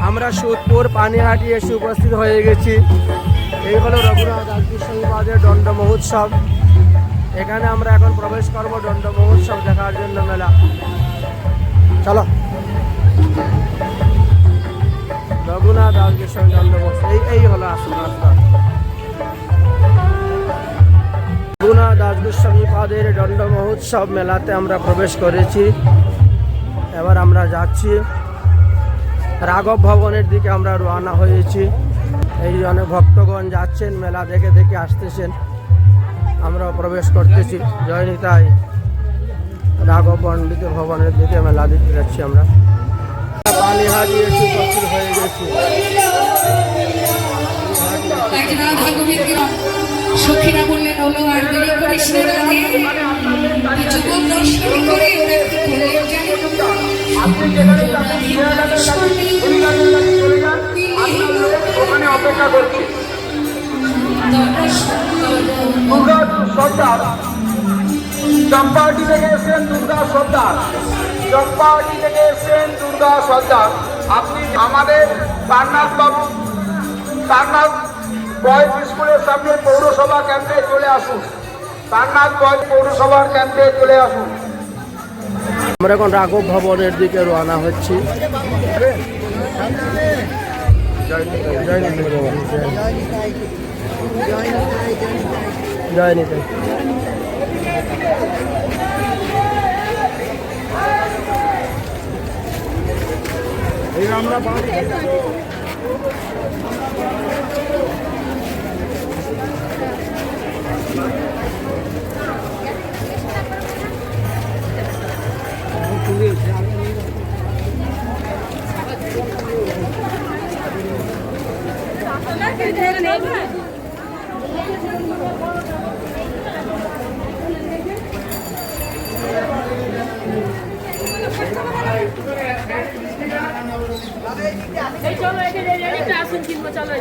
আমরা সুদপুর পানিহাটি এসে উপস্থিত হয়ে গেছি। এই হলো রঘুনাথ দাস বিশ্ববিদ্যালয়ের দণ্ড মহোৎসব। এখানে আমরা এখন প্রবেশ করব দণ্ড মহোৎসব দেখার জন্য মেলা। চলো, রঘুনাথ দাস বিশ্ববিদ্যালয় দণ্ড মহোৎসব এই হলো আসল রাস্তা। রঘুনাথ দাস বিশ্ববিদ্যালয়ের দণ্ড মহোৎসব মেলাতে আমরা প্রবেশ করেছি। এবার আমরা যাচ্ছি রাঘব ভবনের দিকে। আমরা রওনা হয়েছি। এই অনেক ভক্তগণ যাচ্ছেন, মেলা দেখে দেখে আসতেছেন। আমরা প্রবেশ করতেছি জয় নিতাই। রাঘব পণ্ডিত ভবনের দিকে মেলা দেখতে যাচ্ছি আমরা। পানিহাটি এসে উপস্থিত হয়ে গেছি। সখীরা বললেন হলো আর দেরি করিস না রাতে, যুবক দর্শন করে ওখানে অপেক্ষা করছি। সর্দার চম্পাহাটি থেকে এসেছেন দুর্গা সর্দার, চম্পাহাটি থেকে এসেছেন দুর্গা সর্দার। আপনি আমাদের তারনাথ বাবু, তারনাথ বয়েজ স্কুলের সামনে পৌরসভা ক্যাম্পে চলে আসুন। তারনাথ বয়েজ পৌরসভার ক্যাম্পে চলে আসুন। আমরা এখন রাঘব ভবনের দিকে রওনা হচ্ছি। জয় নিতাই। আমরা চলো, আসুন কিনবো, চলো।